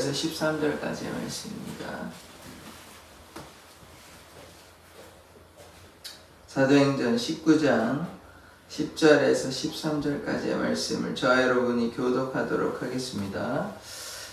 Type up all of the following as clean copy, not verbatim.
10절에서 13절까지의 말씀입니다. 사도행전 19장 10절에서 13절까지의 말씀을 저와 여러분이 교독하도록 하겠습니다.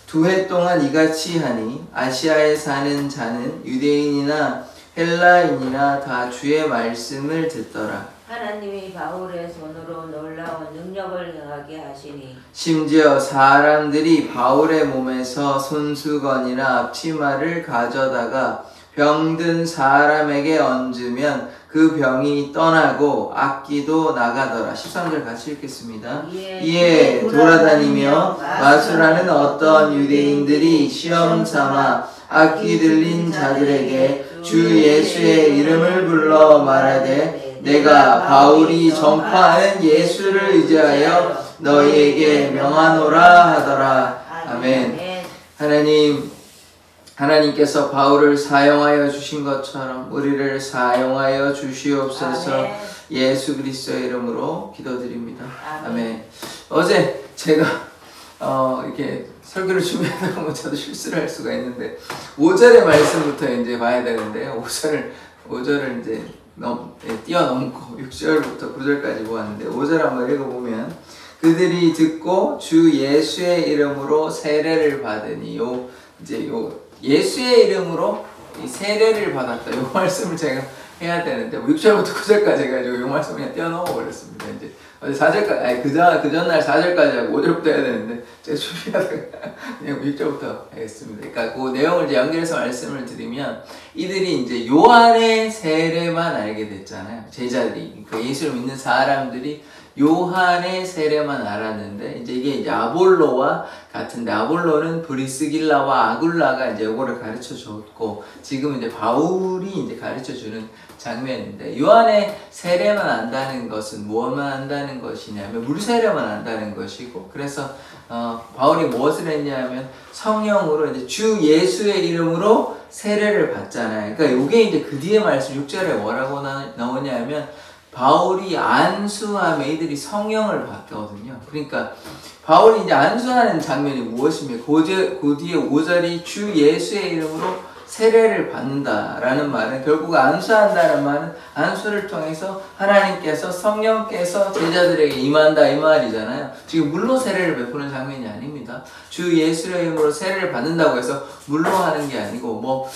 2해 동안 이같이 하니 아시아에 사는 자는 유대인이나 헬라인이나 다 주의 말씀을 듣더라. 하나님이 바울의 손으로 놀라운 능력을 행하게 하시니 심지어 사람들이 바울의 몸에서 손수건이나 앞치마를 가져다가 병든 사람에게 얹으면 그 병이 떠나고 악기도 나가더라. 13절 같이 읽겠습니다. 이에 돌아다니며 마술하는 어떤 유대인들이 시험 삼아 악기 들린 자들에게 주 예수의 이름을 불러 말하되 내가 바울이 전파하는 예수를 의지하여 너희에게 명하노라 하더라. 아멘. 하나님께서 바울을 사용하여 주신 것처럼 우리를 사용하여 주시옵소서. 아멘. 예수 그리스도의 이름으로 기도드립니다. 아멘. 어제 제가 이렇게 설교를 준비하다 보면 저도 실수를 할 수가 있는데 5절의 말씀부터 이제 봐야 되는데 5절을 이제 뛰어넘고 6절부터 9절까지 보았는데 5절 한번 읽어보면 그들이 듣고 주 예수의 이름으로 세례를 받으니 예수의 이름으로 이 세례를 받았다. 이 말씀을 제가 해야 되는데 6절부터 9절까지 해가지고 이 말씀을 그냥 뛰어넘어 버렸습니다. 이제 어제 4절까지 그 전날 4절까지 하고 5절부터 해야 되는데 제가 준비하다가 그냥 6절부터 하겠습니다. 그러니까 그 내용을 이제 연결해서 말씀을 드리면 이들이 이제 요한의 세례만 알게 됐잖아요. 제자들이 그러니까 예수를 믿는 사람들이 요한의 세례만 알았는데 이게 아볼로와 같은데 아볼로는 브리스길라와 아굴라가 이제 요거를 가르쳐 줬고 지금 이제 바울이 이제 가르쳐 주는 장면인데 요한의 세례만 안다는 것은 무엇만 안다는 것이냐면 물 세례만 안다는 것이고 그래서 바울이 무엇을 했냐면 성령으로 이제 주 예수의 이름으로 세례를 받잖아요. 그러니까 요게 이제 그 뒤에 말씀 6절에 뭐라고 나오냐면 바울이 안수하며 이들이 성령을 받거든요. 그러니까 바울이 이제 안수하는 장면이 무엇이며 그 뒤에 5절이 주 예수의 이름으로 세례를 받는다라는 말은 결국 안수한다는 말은 안수를 통해서 하나님께서 성령께서 제자들에게 임한다 이 말이잖아요. 지금 물로 세례를 베푸는 장면이 아닙니다. 주 예수의 이름으로 세례를 받는다고 해서 물로 하는 게 아니고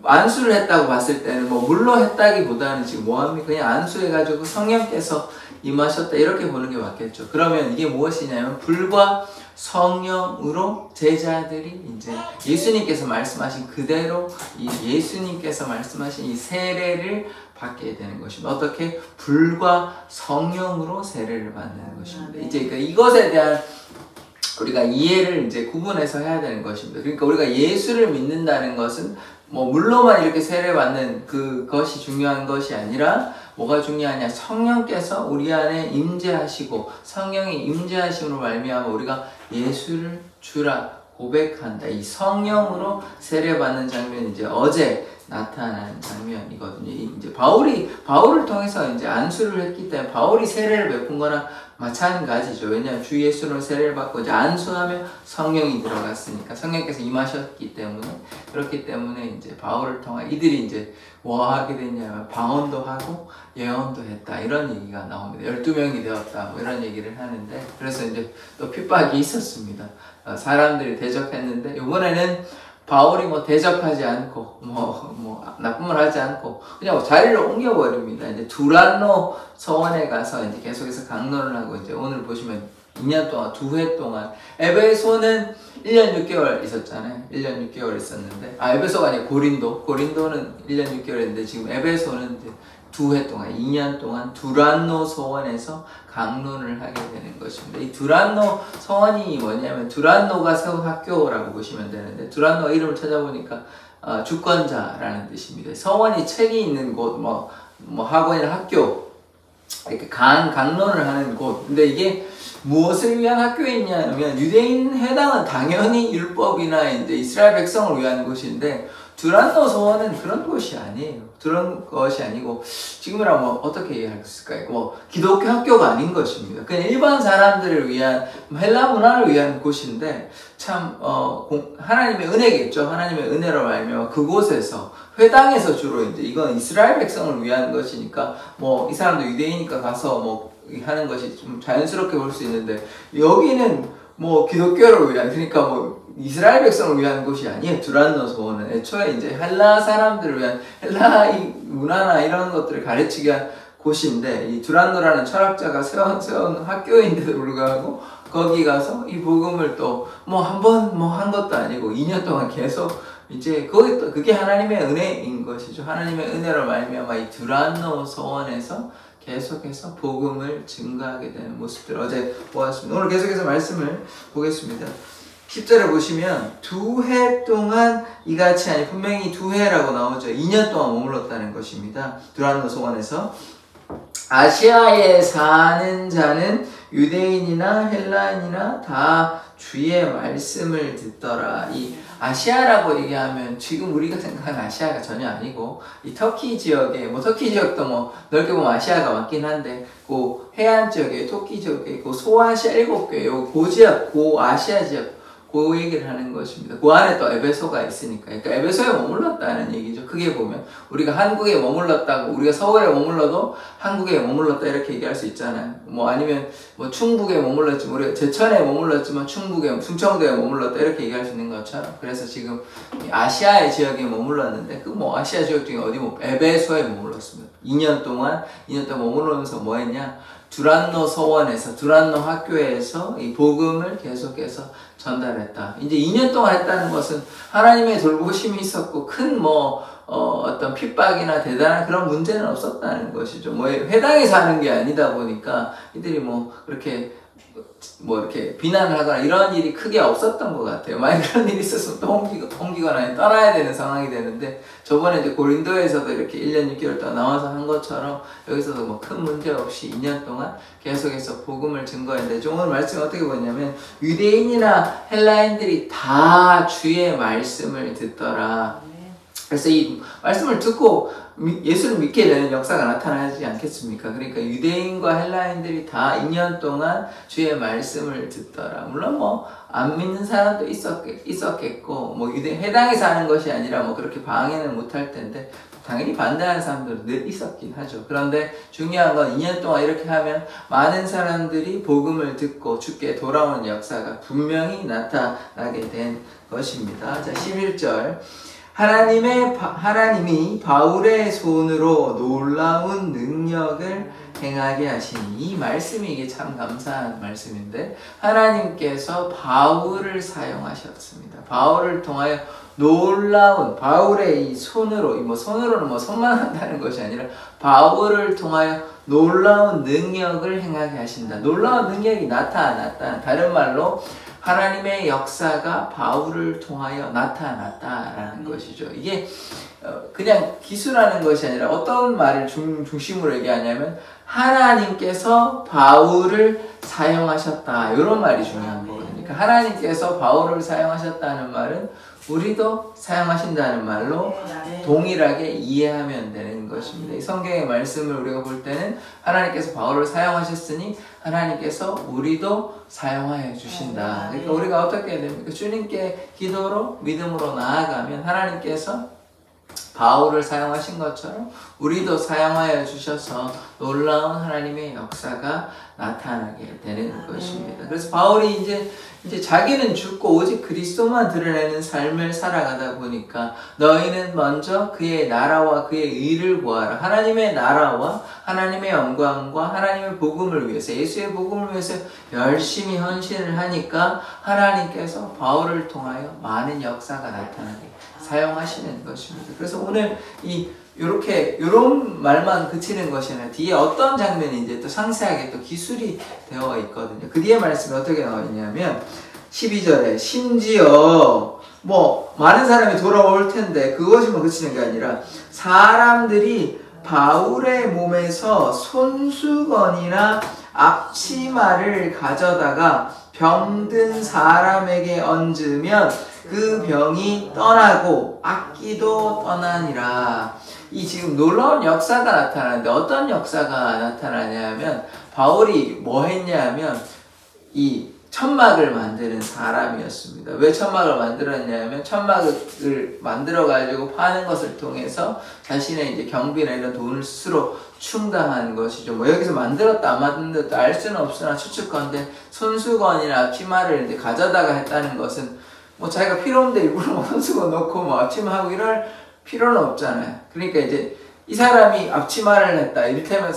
안수를 했다고 봤을 때는 물로 했다기보다는 지금 뭐합니까? 그냥 안수해가지고 성령께서 임하셨다 이렇게 보는 게 맞겠죠. 그러면 이게 무엇이냐면 불과 성령으로 제자들이 이제 예수님께서 말씀하신 그대로 예수님께서 말씀하신 이 세례를 받게 되는 것입니다. 어떻게? 불과 성령으로 세례를 받는 것입니다. 이제 그러니까 이것에 대한 우리가 이해를 이제 구분해서 해야 되는 것입니다. 그러니까 우리가 예수를 믿는다는 것은 물로만 이렇게 세례받는 그것이 중요한 것이 아니라 뭐가 중요하냐? 성령께서 우리 안에 임재하시고 성령이 임재하심으로 말미암아 우리가 예수를 주라 고백한다. 이 성령으로 세례받는 장면이 이제 어제 나타난 장면이거든요. 이제 바울을 통해서 이제 안수를 했기 때문에 바울이 세례를 베푼 거랑 마찬가지죠. 왜냐하면 주 예수로 세례를 받고 이제 안수하며 성령이 들어갔으니까 성령께서 임하셨기 때문에 그렇기 때문에 이제 바울을 통해 이들이 이제 뭐 하게 됐냐면 방언도 하고 예언도 했다 이런 얘기가 나옵니다. 12명이 되었다 이런 얘기를 하는데 그래서 이제 또 핍박이 있었습니다. 사람들이 대적했는데 이번에는 바울이 대적하지 않고 나쁜 말 하지 않고 그냥 자리를 옮겨버립니다. 이제 두란노 서원에 가서 이제 계속해서 강론을 하고 이제 오늘 보시면 2년 동안 2회 동안 에베소는 1년 6개월 있었잖아요. 1년 6개월 있었는데 에베소가 아니고 고린도는 1년 6개월인데 지금 에베소는 이제 2회 동안 2년 동안 두란노 서원에서 강론을 하게 되는 것입니다. 이 두란노 서원이 뭐냐면 두란노가 세운 학교라고 보시면 되는데 두란노 이름을 찾아보니까 주권자라는 뜻입니다. 서원이 책이 있는 곳, 학원이나 학교 이렇게 강론을 하는 곳. 근데 이게 무엇을 위한 학교이냐면 유대인 회당은 당연히 율법이나 이제 이스라엘 백성을 위한 곳인데 두란노 소원은 그런 것이 아니에요. 그런 것이 아니고 지금이라면 뭐 어떻게 이해할까요? 뭐 기독교 학교가 아닌 것입니다. 그냥 일반 사람들을 위한 헬라 문화를 위한 곳인데 참 하나님의 은혜겠죠. 하나님의 은혜로 말미암아 그곳에서 회당에서 주로 이제 이건 이스라엘 백성을 위한 것이니까 뭐 이 사람도 유대인이니까 가서 뭐 하는 것이 좀 자연스럽게 볼 수 있는데 여기는 뭐 기독교를 위한 그러니까 뭐 이스라엘 백성을 위한 곳이 아니에요. 두란노 소원은 애초에 이제 헬라 사람들을 위한 헬라 문화나 이런 것들을 가르치기 위한 곳인데 이 두란노라는 철학자가 세운 학교인데도 불구하고 거기 가서 이 복음을 또 뭐 한 번 뭐 한 것도 아니고 2년 동안 계속 이제 그게 하나님의 은혜인 것이죠. 하나님의 은혜로 말미암아 이 두란노 소원에서 계속해서 복음을 증거하게 되는 모습들 어제 보았습니다. 오늘 계속해서 말씀을 보겠습니다. 10절에 보시면 2해 동안 이같이 아니 분명히 2해라고 나오죠. 2년 동안 머물렀다는 것입니다. 두란노 소원에서 아시아에 사는 자는 유대인이나 헬라인이나 다 주의 말씀을 듣더라. 이 아시아라고 얘기하면 지금 우리가 생각하는 아시아가 전혀 아니고 이 터키 지역에 뭐 터키 지역도 뭐 넓게 보면 아시아가 맞긴 한데 그 해안 지역에 터키 지역에 그 소아시아 7개 요 고지역 고아시아 지역 그 얘기를 하는 것입니다. 그 안에 또 에베소가 있으니까. 그러니까 에베소에 머물렀다는 얘기죠. 크게 보면. 우리가 한국에 머물렀다고, 우리가 서울에 머물러도 한국에 머물렀다 이렇게 얘기할 수 있잖아요. 뭐 아니면 뭐 충북에 머물렀지만, 우리가 제천에 머물렀지만 충청도에 머물렀다 이렇게 얘기할 수 있는 것처럼. 그래서 지금 아시아의 지역에 머물렀는데, 그 뭐 아시아 지역 중에 어디 뭐 에베소에 머물렀습니다. 2년 동안 머물러면서 뭐 했냐? 두란노 서원에서 두란노 학교에서 이 복음을 계속해서 전달했다. 이제 2년 동안 했다는 것은 하나님의 돌보심이 있었고 큰 어떤 핍박이나 대단한 그런 문제는 없었다는 것이죠. 뭐 회당에서 하는 게 아니다 보니까 이들이 이렇게 비난을 하거나 이런 일이 크게 없었던 것 같아요. 만약 그런 일이 있었으면 또 옮기거나 떠나야 되는 상황이 되는데 저번에 이제 고린도에서도 이렇게 1년 6개월 동안 나와서 한 것처럼 여기서도 뭐 큰 문제 없이 2년 동안 계속해서 복음을 증거했는데 오늘 말씀 어떻게 보냐면 유대인이나 헬라인들이 다 주의 말씀을 듣더라. 그래서 이 말씀을 듣고 예수를 믿게 되는 역사가 나타나지 않겠습니까? 그러니까 유대인과 헬라인들이 다 2년 동안 주의 말씀을 듣더라. 물론 안 믿는 사람도 있었겠고 회당에서 하는 것이 아니라 그렇게 방해는 못할 텐데 당연히 반대하는 사람들은 늘 있었긴 하죠. 그런데 중요한 건 2년 동안 이렇게 하면 많은 사람들이 복음을 듣고 주께 돌아오는 역사가 분명히 나타나게 된 것입니다. 자, 11절. 하나님이 바울의 손으로 놀라운 능력을 행하게 하시니 이 말씀이 이게 참 감사한 말씀인데 하나님께서 바울을 사용하셨습니다. 바울을 통하여 놀라운 바울의 이 손으로 손으로는 손만 한다는 것이 아니라 바울을 통하여 놀라운 능력을 행하게 하신다. 놀라운 능력이 나타났다. 다른 말로 하나님의 역사가 바울을 통하여 나타났다라는 것이죠. 이게 그냥 기술하는 것이 아니라 어떤 말을 중심으로 얘기하냐면 하나님께서 바울을 사용하셨다. 이런 말이 중요한 거거든요. 그러니까 하나님께서 바울을 사용하셨다는 말은 우리도 사용하신다는 말로 동일하게 이해하면 되는 것입니다. 이 성경의 말씀을 우리가 볼 때는 하나님께서 바울을 사용하셨으니 하나님께서 우리도 사용하여 주신다. 그러니까 우리가 어떻게 해야 됩니까? 주님께 기도로 믿음으로 나아가면 하나님께서 바울을 사용하신 것처럼 우리도 사용하여 주셔서 놀라운 하나님의 역사가 나타나게 되는 것입니다. 그래서 바울이 이제 자기는 죽고 오직 그리스도만 드러내는 삶을 살아가다 보니까 너희는 먼저 그의 나라와 그의 의를 구하라. 하나님의 나라와 하나님의 영광과 하나님의 복음을 위해서 예수의 복음을 위해서 열심히 헌신을 하니까 하나님께서 바울을 통하여 많은 역사가 나타나게 사용하시는 것입니다. 그래서 오늘 이런 말만 그치는 것이 아니라 뒤에 어떤 장면이 이제 또 상세하게 또 기술이 되어 있거든요. 그 뒤에 말씀이 어떻게 나와 있냐면 12절에 심지어 많은 사람이 돌아올 텐데 그것이만 그치는 게 아니라 사람들이 바울의 몸에서 손수건이나 앞치마를 가져다가 병든 사람에게 얹으면 그 병이 떠나고 악기도 떠나니라. 이 지금 놀라운 역사가 나타나는데 어떤 역사가 나타나냐면 바울이 뭐 했냐면 이 천막을 만드는 사람이었습니다. 왜 천막을 만들었냐면 천막을 만들어 가지고 파는 것을 통해서 자신의 이제 경비나 이런 돈을 스스로 충당한 것이죠. 뭐 여기서 만들었다 안 만들었다 알 수는 없으나 추측컨대 손수건이나 앞치마를 이제 가져다가 했다는 것은 뭐 자기가 필요 없는데 일부러 뭐 손수건 넣고 뭐 앞치마 하고 이럴 필요는 없잖아요. 그러니까 이제 이 사람이 앞치마를 했다. 이를테면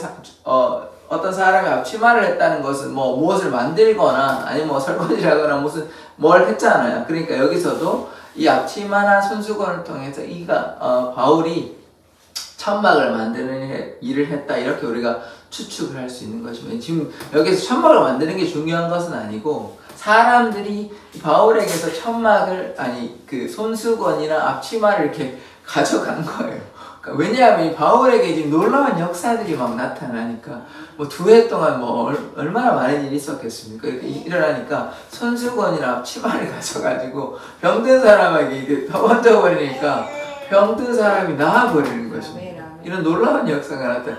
어떤 사람이 앞치마를 했다는 것은 뭐 무엇을 만들거나 아니면 뭐 설거지를 하거나 뭘 했잖아요. 그러니까 여기서도 이 앞치마나 손수건을 통해서 바울이 천막을 만드는 일을 했다. 이렇게 우리가 추측을 할 수 있는 것입니다. 지금 여기서 천막을 만드는 게 중요한 것은 아니고 사람들이 바울에게서 그 손수건이나 앞치마를 이렇게 가져간 거예요. 왜냐하면 바울에게 지금 놀라운 역사들이 막 나타나니까 뭐 2해 동안 뭐 얼마나 많은 일이 있었겠습니까? 이렇게 일어나니까 손수건이나 앞치마를 가져가지고 병든 사람에게 이게 얹어버리니까 병든 사람이 나아버리는 것입니다. 이런 놀라운 역사가 나타나.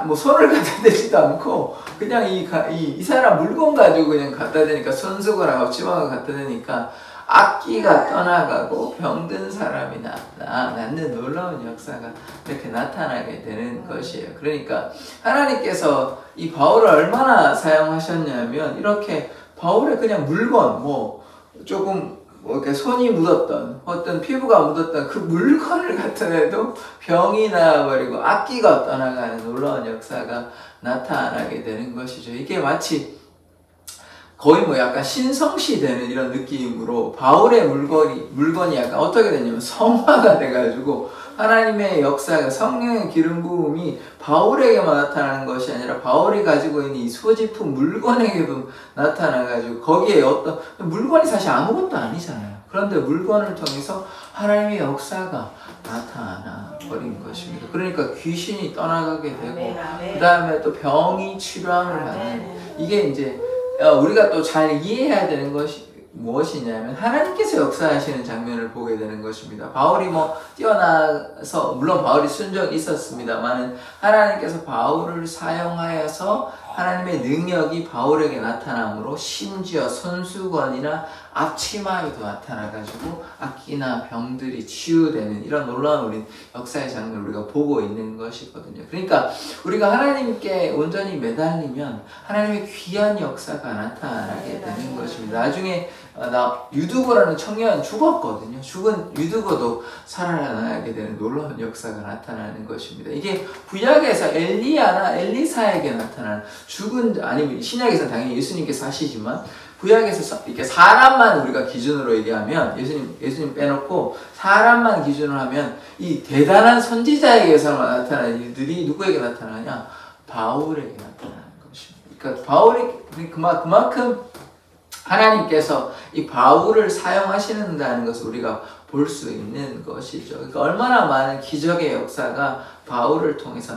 뭐 손을 갖다 대지도 않고 그냥 이 사람 물건 가지고 그냥 갖다 대니까 손수건이나 앞치마가 갖다 대니까 악기가 떠나가고 병든 사람이 낫는 놀라운 역사가 이렇게 나타나게 되는 것이에요. 그러니까 하나님께서 이 바울을 얼마나 사용하셨냐면 이렇게 바울의 그냥 물건 조금 이렇게 손이 묻었던 어떤 피부가 묻었던 그 물건을 갖다 대도 병이 나버리고 악기가 떠나가는 놀라운 역사가 나타나게 되는 것이죠. 이게 마치 거의 뭐 약간 신성시 되는 이런 느낌으로 바울의 물건이 약간 어떻게 되냐면 성화가 돼가지고 하나님의 역사가 성령의 기름 부음이 바울에게만 나타나는 것이 아니라 바울이 가지고 있는 이 소지품 물건에게도 나타나가지고 거기에 어떤 물건이 사실 아무것도 아니잖아요. 그런데 물건을 통해서 하나님의 역사가 나타나 버린 것입니다. 그러니까 귀신이 떠나가게 되고 그 다음에 또 병이 치료함을 받는 이게 이제 우리가 또 잘 이해해야 되는 것이 무엇이냐면 하나님께서 역사하시는 장면을 보게 되는 것입니다. 바울이 뛰어나서 물론 바울이 순종이 있었습니다만 하나님께서 바울을 사용하여서 하나님의 능력이 바울에게 나타나므로 심지어 손수건이나 앞치마에도 나타나가지고 악기나 병들이 치유되는 이런 놀라운 우리 역사의 장면을 우리가 보고 있는 것이거든요. 그러니까 우리가 하나님께 온전히 매달리면 하나님의 귀한 역사가 나타나게 되는 것입니다. 나중에 유두고라는 청년 죽었거든요. 죽은 유두고도 살아나게 되는 놀라운 역사가 나타나는 것입니다. 이게 구약에서 엘리야나 엘리사에게 나타나는 아니면 신약에서는 당연히 예수님께서 하시지만 구약에서 이렇게 사람만 우리가 기준으로 얘기하면 예수님 빼놓고 사람만 기준으로 하면 이 대단한 선지자에게서만 나타나는 일들이 누구에게 나타나냐? 바울에게 나타나는 것입니다. 그러니까 바울이 그만큼 하나님께서 이 바울을 사용하시는다는 것을 우리가 볼 수 있는 것이죠. 그러니까 얼마나 많은 기적의 역사가 바울을 통해서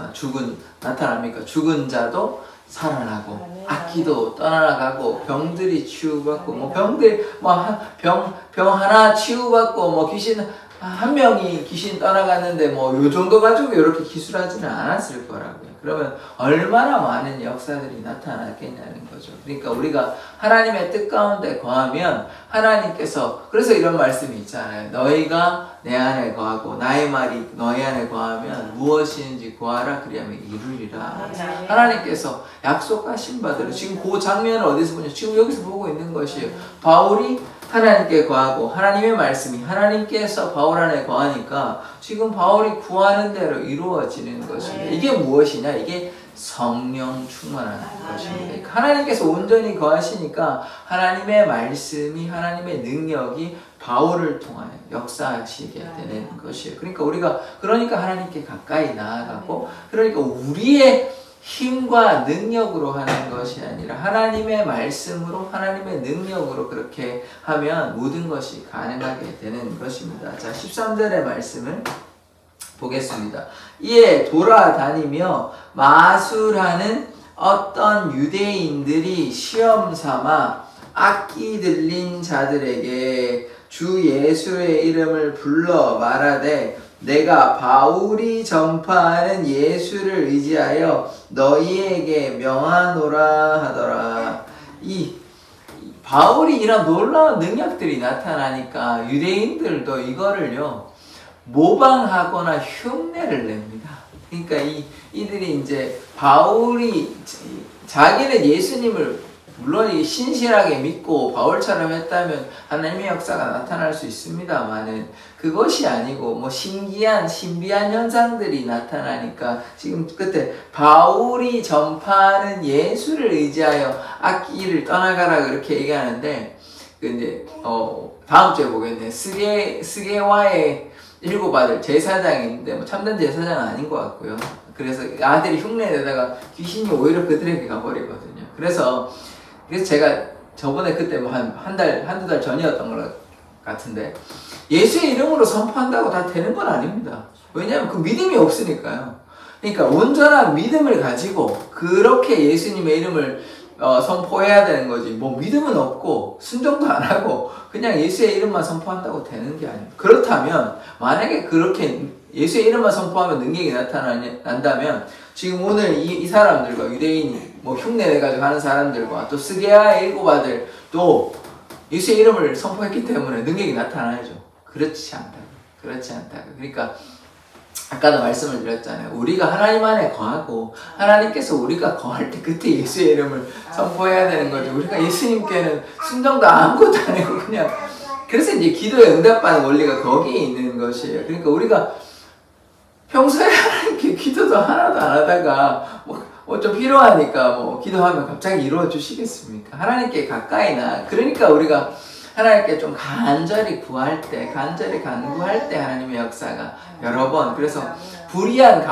나타납니까? 죽은 자도 살아나고 악기도 떠나가고 병들이 치유받고 병 하나 치유받고 귀신 한 명이 귀신 떠나갔는데 요 정도 가지고 이렇게 기술하지는 않았을 거라고요. 그러면 얼마나 많은 역사들이 나타났겠냐는 거죠. 그러니까 우리가 하나님의 뜻 가운데 거하면 하나님께서 그래서 이런 말씀이 있잖아요. 너희가 내 안에 거하고 나의 말이 너희 안에 거하면 무엇인지 구하라 그리하면 이루리라. 하나님께서 약속하신 바대로 지금 그 장면을 어디서 보냐? 지금 여기서 보고 있는 것이에요. 바울이 하나님께 거하고 하나님의 말씀이 하나님께서 바울 안에 거하니까 지금 바울이 구하는 대로 이루어지는 것입니다. 이게 무엇이냐? 이게 성령 충만한 것입니다. 하나님께서 온전히 거하시니까 하나님의 말씀이 하나님의 능력이 바울을 통하여 역사하시게 되는 것이에요. 그러니까 하나님께 가까이 나아가고 그러니까 우리의 힘과 능력으로 하는 것이 아니라 하나님의 말씀으로 하나님의 능력으로 그렇게 하면 모든 것이 가능하게 되는 것입니다. 자, 13절의 말씀을 보겠습니다. 이에 돌아다니며 마술하는 어떤 유대인들이 시험 삼아 악기 들린 자들에게 주 예수의 이름을 불러 말하되 내가 바울이 전파하는 예수를 의지하여 너희에게 명하노라 하더라. 이 바울이 이런 놀라운 능력들이 나타나니까 유대인들도 이거를요 모방하거나 흉내를 냅니다. 그러니까 이들이 이제 바울이 자기는 예수님을 물론 이 신실하게 믿고 바울처럼 했다면 하나님의 역사가 나타날 수 있습니다만은 그것이 아니고 뭐 신비한 현상들이 나타나니까 지금 그때 바울이 전파하는 예수를 의지하여 악기를 떠나가라 그렇게 얘기하는데 근데 다음 주에 보겠네. 스게와의 7 아들 제사장인데 뭐 참된 제사장은 아닌 것 같고요. 그래서 아들이 흉내내다가 귀신이 오히려 그들에게 가버리거든요. 그래서 제가 저번에 그때 뭐 한두 달 전이었던 것 같은데 예수의 이름으로 선포한다고 다 되는 건 아닙니다. 왜냐하면 그 믿음이 없으니까요. 그러니까 온전한 믿음을 가지고 그렇게 예수님의 이름을 선포해야 되는 거지. 뭐 믿음은 없고 순종도 안 하고 그냥 예수의 이름만 선포한다고 되는 게 아니에요. 그렇다면 만약에 그렇게 예수의 이름만 선포하면 능력이 나타난다면 지금 오늘 이 사람들과 유대인이 뭐 흉내내가지고 하는 사람들과 또 스게아의 7 아들 또 예수의 이름을 선포했기 때문에 능력이 나타나야죠. 그렇지 않다. 그러니까 아까도 말씀을 드렸잖아요. 우리가 하나님 안에 거하고 하나님께서 우리가 거할 때 그때 예수의 이름을 선포해야 되는 거죠. 우리가 예수님께는 순종도 아무것도 안 하고 그냥 그래서 이제 기도에 응답받는 원리가 거기에 있는 것이에요. 그러니까 우리가 평소에 하나님께 기도도 하나도 안 하다가 뭐 좀 필요하니까 뭐 기도하면 갑자기 이루어 주시겠습니까? 하나님께 가까이 그러니까 우리가 하나님께 좀 간절히 구할 때, 간절히 간구할 때 하나님의 역사가 여러 번. 그래서 불의한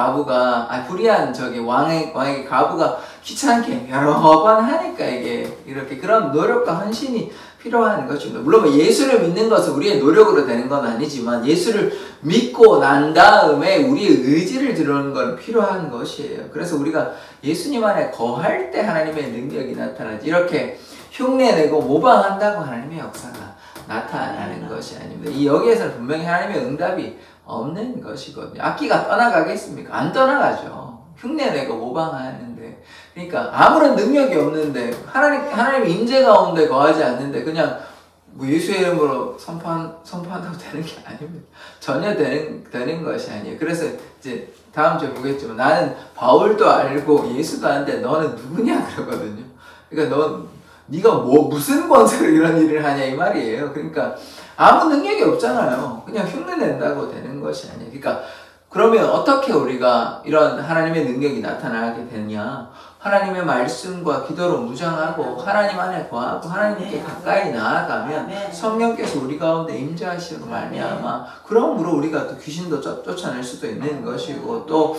왕의 가부가 귀찮게 여러 번 하니까 이게 이렇게 그런 노력과 헌신이 필요한 것입니다. 물론 예수를 믿는 것은 우리의 노력으로 되는 건 아니지만 예수를 믿고 난 다음에 우리의 의지를 드러내는 건 필요한 것이에요. 그래서 우리가 예수님 안에 거할 때 하나님의 능력이 나타나지 이렇게 흉내내고 모방한다고 하나님의 역사가 나타나는 것이 아닙니다. 여기에서는 분명히 하나님의 응답이 없는 것이거든요. 악기가 떠나가겠습니까? 안 떠나가죠. 흉내내고 모방하는데 그러니까 아무런 능력이 없는데 하나님의 임재 가운데 거하지 않는데 그냥 뭐 예수의 이름으로 선포한다고 되는 게 아닙니다. 전혀 되는 것이 아니에요. 그래서 이제 다음 주에 보겠지만 나는 바울도 알고 예수도 아는데 너는 누구냐 그러거든요. 그러니까 네가 무슨 권세로 이런 일을 하냐 이 말이에요. 그러니까 아무 능력이 없잖아요. 그냥 흉내낸다고 되는 것이 아니에요. 그러니까 그러면 어떻게 우리가 이런 하나님의 능력이 나타나게 되냐? 하나님의 말씀과 기도로 무장하고 하나님 안에 거하고 하나님께 가까이 나아가면 성령께서 우리 가운데 임재하시고 말미암아 그러므로 우리가 또 귀신도 쫓아낼 수도 있는 것이고 또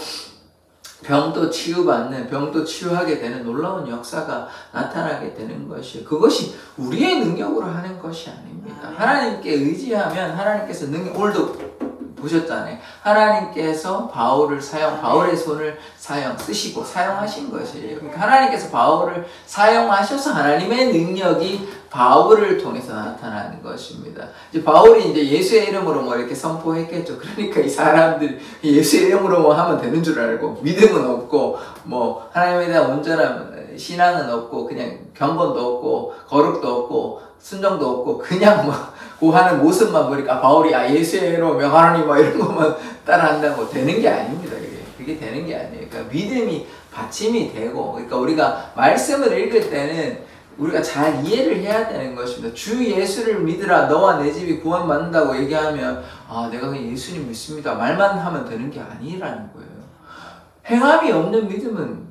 병도 치유하게 되는 놀라운 역사가 나타나게 되는 것이에요. 그것이 우리의 능력으로 하는 것이 아닙니다. 하나님께 의지하면 하나님께서 오늘도 보셨잖아요. 하나님께서 바울의 손을 쓰시고 사용하신 것이에요. 그러니까 하나님께서 바울을 사용하셔서 하나님의 능력이 바울을 통해서 나타나는 것입니다. 이제 바울이 이제 예수의 이름으로 뭐 이렇게 선포했겠죠. 그러니까 이 사람들이 예수의 이름으로 뭐 하면 되는 줄 알고 믿음은 없고 뭐 하나님에 대한 온전한 신앙은 없고 그냥 경건도 없고 거룩도 없고 순종도 없고 그냥 하는 모습만 보니까 바울이 예수의 이름으로 명하노니 뭐 이런 것만 따라한다고 되는 게 아닙니다. 그게 되는 게 아니에요. 그러니까 믿음이 받침이 되고 그러니까 우리가 말씀을 읽을 때는 우리가 잘 이해를 해야 되는 것입니다. 주 예수를 믿으라 너와 내 집이 구원받는다고 얘기하면 내가 그냥 예수님 믿습니다 말만 하면 되는 게 아니라는 거예요. 행함이 없는 믿음은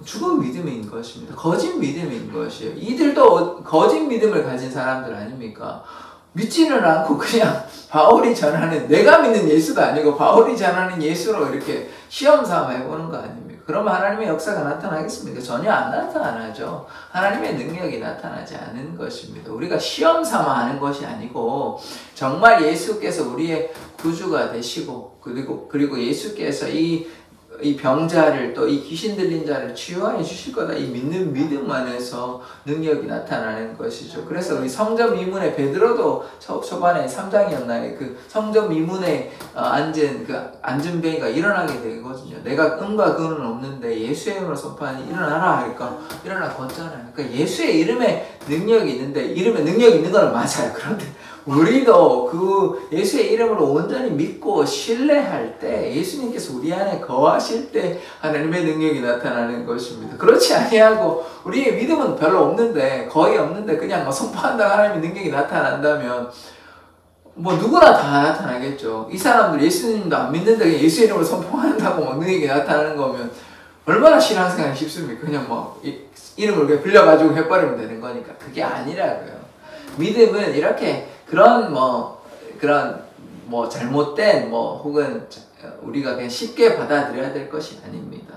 죽은 믿음인 것입니다. 거짓 믿음인 것이에요. 이들도 거짓 믿음을 가진 사람들 아닙니까? 믿지는 않고 그냥 바울이 전하는 내가 믿는 예수도 아니고 바울이 전하는 예수로 이렇게 시험 삼아 해보는 거 아닙니까? 그러면 하나님의 역사가 나타나겠습니까? 전혀 안 나타나죠. 하나님의 능력이 나타나지 않은 것입니다. 우리가 시험 삼아 하는 것이 아니고 정말 예수께서 우리의 구주가 되시고 그리고 예수께서 이 이 병자를 또 이 귀신 들린 자를 치유하여 주실 거다. 이 믿는 믿음 안에서 능력이 나타나는 것이죠. 그래서 이 성전 미문에 베드로도 초반에 3장이었나요? 그 성전 미문에 앉은 그 앉은 병이가 일어나게 되거든요. 내가 은과 근은 없는데 예수의 이름으로 선포하니 일어나라 하니까 일어나 걷잖아요. 그러니까 예수의 이름에 능력이 있는데 이름에 능력이 있는 건 맞아요. 그런데 우리도 그 예수의 이름으로 온전히 믿고 신뢰할 때 예수님께서 우리 안에 거하실 때 하나님의 능력이 나타나는 것입니다. 그렇지 아니하고 우리의 믿음은 별로 없는데 거의 없는데 그냥 뭐 선포한다 하나님의 능력이 나타난다면 뭐 누구나 다 나타나겠죠. 이 사람들 예수님도 안 믿는데 예수 이름으로 선포한다고 막 능력이 나타나는 거면 얼마나 신앙생활이 쉽습니까? 그냥 뭐 이름을 그냥 빌려가지고 해버리면 되는 거니까. 그게 아니라고요. 믿음은 이렇게 그런 잘못된 혹은 우리가 그냥 쉽게 받아들여야 될 것이 아닙니다.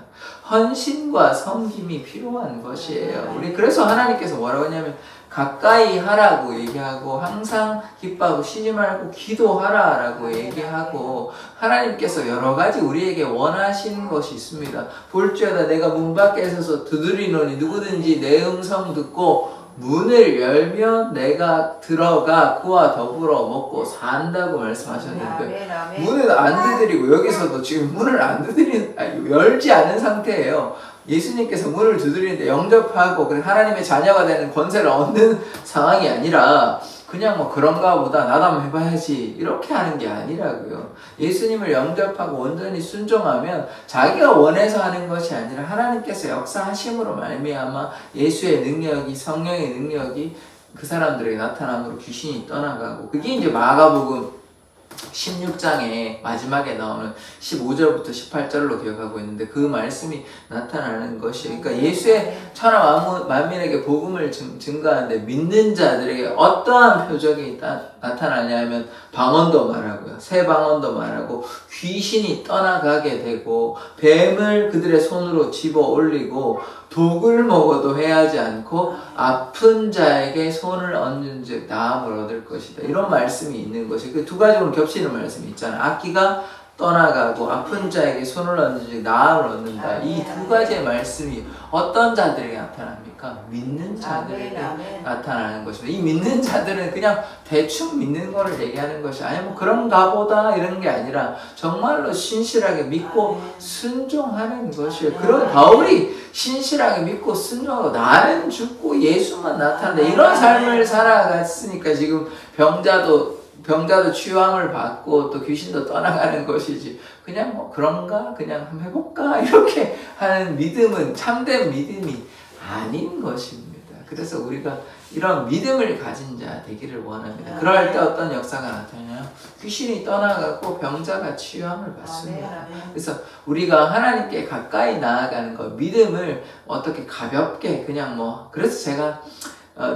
헌신과 섬김이 필요한 것이에요. 우리 그래서 하나님께서 뭐라고 하냐면 가까이 하라고 얘기하고 항상 기뻐하고 쉬지 말고 기도하라라고 얘기하고 하나님께서 여러 가지 우리에게 원하시는 것이 있습니다. 볼지어다 내가 문 밖에 서서 두드리노니 누구든지 내 음성 듣고 문을 열면 내가 들어가 그와 더불어 먹고 산다고 말씀하셨는데 문을 안 두드리고 여기서도 지금 문을 안 열지 않은 상태예요. 예수님께서 문을 두드리는데 영접하고 하나님의 자녀가 되는 권세를 얻는 상황이 아니라 그냥 뭐 그런가 보다 나도 한번 해봐야지 이렇게 하는 게 아니라고요. 예수님을 영접하고 온전히 순종하면 자기가 원해서 하는 것이 아니라 하나님께서 역사하심으로 말미암아 예수의 능력이 성령의 능력이 그 사람들에게 나타남으로 귀신이 떠나가고 그게 이제 마가복음 16장에 마지막에 나오는 15절부터 18절로 기억하고 있는데 그 말씀이 나타나는 것이에요. 그러니까 예수의 천하 만민에게 복음을 증거하는데 믿는 자들에게 어떠한 표적이 나타나냐면 방언도 말하고요. 새 방언도 말하고 귀신이 떠나가게 되고 뱀을 그들의 손으로 집어 올리고 독을 먹어도 해하지 않고 아픈 자에게 손을 얹은 즉 나음을 얻을 것이다. 이런 말씀이 있는 것이 그 두 가지로 겹치는 말씀이 있잖아요. 악기가 떠나가고 아픈 자에게 손을 얹은 즉 나음을 얻는다. 이 두 가지의 말씀이 어떤 자들에게 나타납니까? 믿는 자들에게 나타나는 것입니다. 이 믿는 자들은 그냥 대충 믿는 거를 얘기하는 것이 아니 뭐 그런가 보다 이런 게 아니라 정말로 신실하게 믿고 순종하는 것이에요. 그런 바울이 신실하게 믿고 순종하고 나는 죽고 예수만 나타난다 이런 삶을 살아갔으니까 지금 병자도 치유함을 받고 또 귀신도 떠나가는 것이지 그냥 뭐 그런가 그냥 한번 해볼까 이렇게 하는 믿음은 참된 믿음이 아닌 것입니다. 그래서 우리가 이런 믿음을 가진 자 되기를 원합니다. 그럴 때 어떤 역사가 나타나요? 귀신이 떠나가고 병자가 치유함을 받습니다. 그래서 우리가 하나님께 가까이 나아가는 것, 믿음을 어떻게 가볍게 그냥 그래서 제가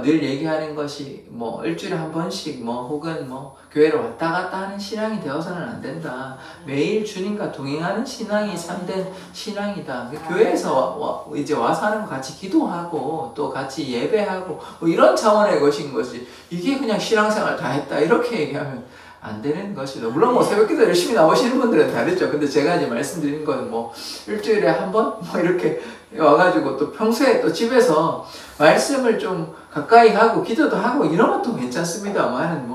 늘 얘기하는 것이 일주일에 한 번씩 혹은 교회를 왔다 갔다 하는 신앙이 되어서는 안 된다. 매일 주님과 동행하는 신앙이 참된 신앙이다. 교회에서 이제 와서 하는 거 같이 기도하고 또 같이 예배하고 이런 차원의 것인 것이 이게 그냥 신앙생활 다 했다 이렇게 얘기하면 안 되는 것이다. 물론 새벽기도 열심히 나오시는 분들은 다르죠. 근데 제가 이제 말씀드린 건 일주일에 한 번 이렇게 와가지고 또 평소에 또 집에서 말씀을 좀 가까이 하고 기도도 하고 이런 것도 괜찮습니다만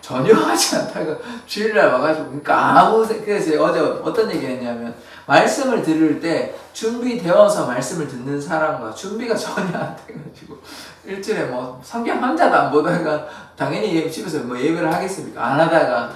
전혀 하지 않다가 주일날 와가지고 그러니까 그래서 어제 어떤 얘기 했냐면 말씀을 들을 때 준비되어서 말씀을 듣는 사람과 준비가 전혀 안 돼가지고 일주일에 성경 한 자도 안 보다가 당연히 집에서 예배를 하겠습니까? 안 하다가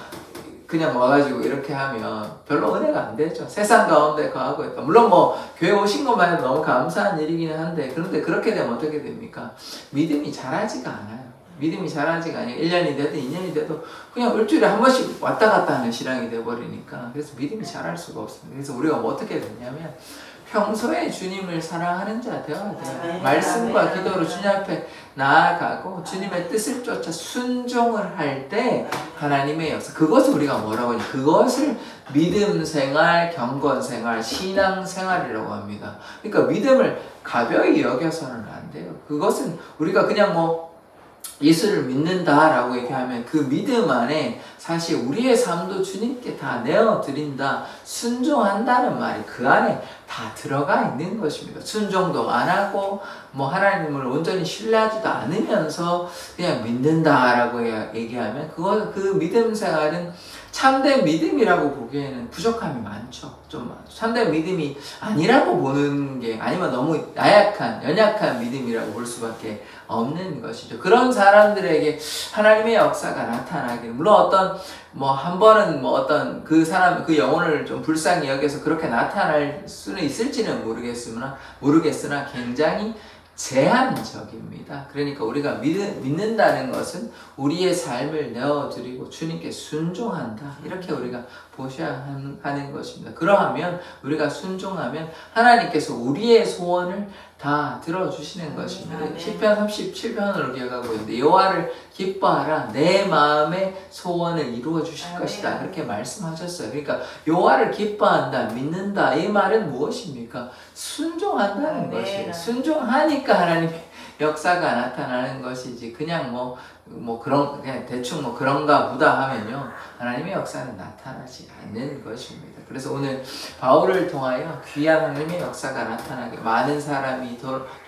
그냥 와가지고 이렇게 하면 별로 은혜가 안 되죠. 세상 가운데 거하고 있다. 물론 교회 오신 것만 해도 너무 감사한 일이기는 한데 그런데 그렇게 되면 어떻게 됩니까? 믿음이 자라지가 않아요. 믿음이 자라지가 아니고 1년이 되든 2년이 돼도 그냥 일주일에 한 번씩 왔다 갔다 하는 신앙이 돼버리니까 그래서 믿음이 자랄 수가 없습니다. 그래서 우리가 어떻게 되냐면 평소에 주님을 사랑하는 자 되어야 돼요. 말씀과 기도로 주님 앞에 나아가고 주님의 뜻을 쫓아 순종을 할 때 하나님의 역사 그것을 우리가 뭐라고 하냐 그것을 믿음 생활, 경건 생활, 신앙 생활이라고 합니다. 그러니까 믿음을 가벼이 여겨서는 안 돼요. 그것은 우리가 그냥 예수를 믿는다라고 얘기하면 그 믿음 안에 사실 우리의 삶도 주님께 다 내어드린다, 순종한다는 말이 그 안에 다 들어가 있는 것입니다. 순종도 안 하고 뭐 하나님을 온전히 신뢰하지도 않으면서 그냥 믿는다라고 얘기하면 그 믿음 생활은 참된 믿음이라고 보기에는 부족함이 많죠. 좀 참된 믿음이 아니라고 보는 게, 아니면 너무 연약한 믿음이라고 볼 수밖에 없는 것이죠. 그런 사람들에게 하나님의 역사가 나타나기는, 물론 한 번은 그 사람, 그 영혼을 좀 불쌍히 여겨서 그렇게 나타날 수는 있을지는 모르겠으나 굉장히 제한적입니다. 그러니까 우리가 믿는다는 것은 우리의 삶을 내어드리고 주님께 순종한다, 이렇게 우리가 보셔야 하는 것입니다. 그러하면 우리가 순종하면 하나님께서 우리의 소원을 다 들어주시는 것입니다. 시편 37편으로 기억하고 있는데, 여호와를 기뻐하라, 내 마음의 소원을 이루어 주실 것이다, 그렇게 말씀하셨어요. 그러니까 여호와를 기뻐한다, 믿는다, 이 말은 무엇입니까? 순종한다는 것이에요. 순종하니까 하나님의 역사가 나타나는 것이지, 그냥 그냥 대충 그런가 보다 하면요, 하나님의 역사는 나타나지 않는 것입니다. 그래서 오늘 바울을 통하여 귀한 하나님의 역사가 나타나게, 많은 사람이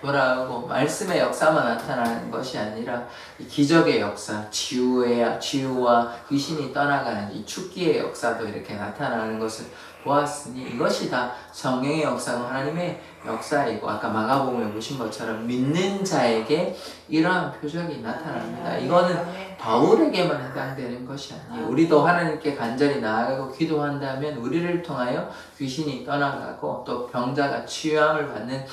돌아오고 말씀의 역사만 나타나는 것이 아니라 이 기적의 역사, 치유와 귀신이 떠나가는 이 축기의 역사도 이렇게 나타나는 것을 보았으니, 이것이 다 성령의 역사고 하나님의 역사이고, 아까 마가복음에 보신 것처럼 믿는 자에게 이러한 표적이 나타납니다. 이거는 바울에게만 해당되는 것이 아니에요. 우리도 하나님께 간절히 나아가고 기도한다면 우리를 통하여 귀신이 떠나가고 또 병자가 치유함을 받는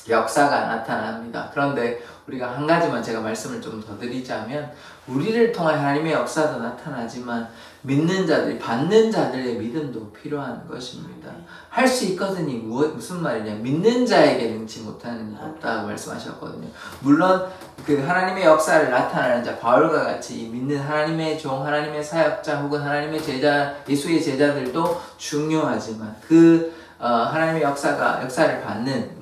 역사가 나타납니다. 그런데 우리가 한 가지만 제가 말씀을 좀 더 드리자면, 우리를 통해 하나님의 역사도 나타나지만 믿는 자들이, 받는 자들의 믿음도 필요한 것입니다. 할 수 있거든이 무슨 말이냐, 믿는 자에게 능치 못하는 일 없다고 말씀하셨거든요. 물론 그 하나님의 역사를 나타내는 자, 바울과 같이 이 믿는 하나님의 종, 하나님의 사역자 혹은 하나님의 제자, 예수의 제자들도 중요하지만, 하나님의 역사를 받는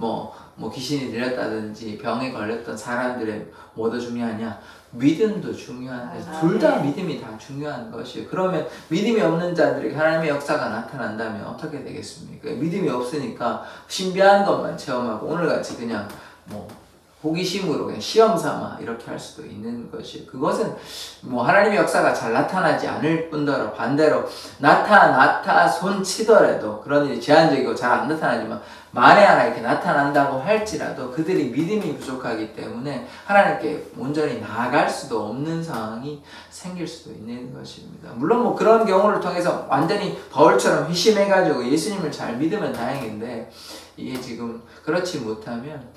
귀신이 들렸다든지 병에 걸렸던 사람들의 뭐도 중요하냐? 믿음도 중요한데, 둘 다 믿음이 다 중요한 것이에요. 그러면 믿음이 없는 자들에게 하나님의 역사가 나타난다면 어떻게 되겠습니까? 믿음이 없으니까 신비한 것만 체험하고 오늘같이 그냥 호기심으로 그냥 시험 삼아 이렇게 할 수도 있는 것이에요. 그것은 하나님의 역사가 잘 나타나지 않을 뿐더러 반대로 손치더라도, 그런 일이 제한적이고 잘 안 나타나지만 만에 하나 이렇게 나타난다고 할지라도 그들이 믿음이 부족하기 때문에 하나님께 온전히 나아갈 수도 없는 상황이 생길 수도 있는 것입니다. 물론 그런 경우를 통해서 완전히 바울처럼 회심해가지고 예수님을 잘 믿으면 다행인데, 이게 지금 그렇지 못하면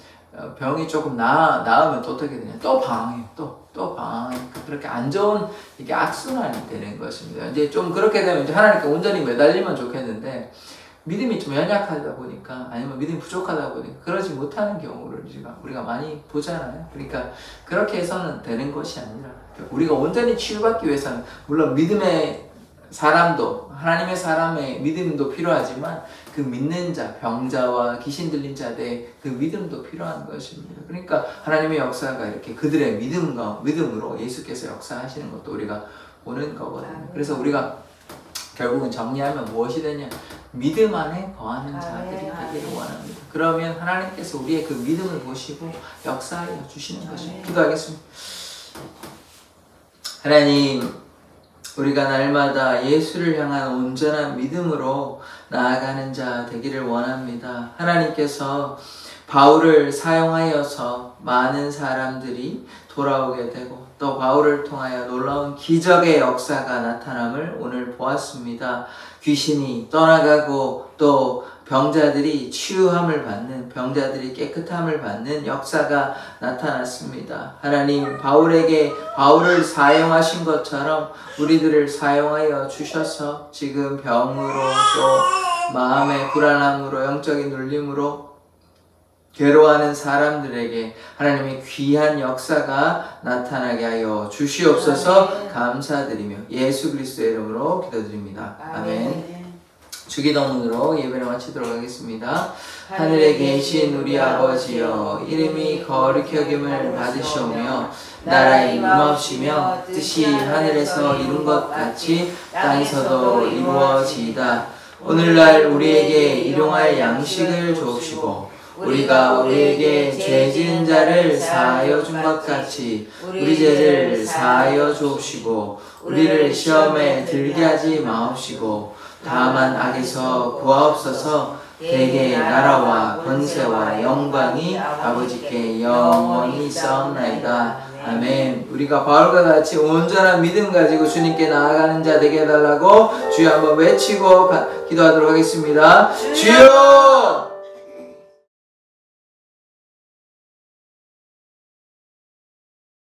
병이 조금 나으면 또 어떻게 되냐, 또 방황해요. 또 방황하니까 그렇게 안 좋은 이게 악순환이 되는 것입니다. 이제 좀 그렇게 되면 이제 하나님께 온전히 매달리면 좋겠는데, 믿음이 좀 연약하다 보니까, 아니면 믿음이 부족하다 보니까 그러지 못하는 경우를 우리가 많이 보잖아요. 그러니까 그렇게 해서는 되는 것이 아니라, 우리가 온전히 치유받기 위해서는 물론 믿음의 사람도, 하나님의 사람의 믿음도 필요하지만 그 믿는 자, 병자와 귀신 들린 자들의 그 믿음도 필요한 것입니다. 그러니까 하나님의 역사가 이렇게 그들의 믿음으로 예수께서 역사하시는 것도 우리가 보는 거거든요. 그래서 우리가 결국은 정리하면 무엇이 되냐, 믿음 안에 거하는 자들이 되기를 원합니다. 그러면 하나님께서 우리의 그 믿음을 보시고 역사하여 주시는 것입니다. 기도하겠습니다. 하나님, 우리가 날마다 예수를 향한 온전한 믿음으로 나아가는 자 되기를 원합니다. 하나님께서 바울을 사용하여서 많은 사람들이 돌아오게 되고, 또 바울을 통하여 놀라운 기적의 역사가 나타남을 오늘 보았습니다. 귀신이 떠나가고 또 병자들이 치유함을 받는, 병자들이 깨끗함을 받는 역사가 나타났습니다. 하나님, 바울을 사용하신 것처럼 우리들을 사용하여 주셔서 지금 병으로, 또 마음의 불안함으로, 영적인 눌림으로 괴로워하는 사람들에게 하나님의 귀한 역사가 나타나게 하여 주시옵소서. 감사드리며 예수 그리스도의 이름으로 기도드립니다. 아멘. 주기도문으로 예배를 마치도록 하겠습니다. 하늘에 계신 우리 아버지여, 이름이 거룩히 여김을 받으시오며 나라의 임하옵시며 뜻이 하늘에서 이룬 것 같이 땅에서도 이루어지이다. 오늘날 우리에게 일용할 양식을 주옵시고 우리가 우리에게 죄 지은 자를 사하여 준 것 같이 우리 죄를 사하여 주옵시고 우리를 시험에 들게 하지 마옵시고 다만 악에서 구하옵소서. 대개 나라와 권세와 영광이 아버지께 영원히 있사옵나이다. 아멘. 우리가 바울과 같이 온전한 믿음 가지고 주님께 나아가는 자 되게 해달라고 주여 한번 외치고 기도하도록 하겠습니다. 주여!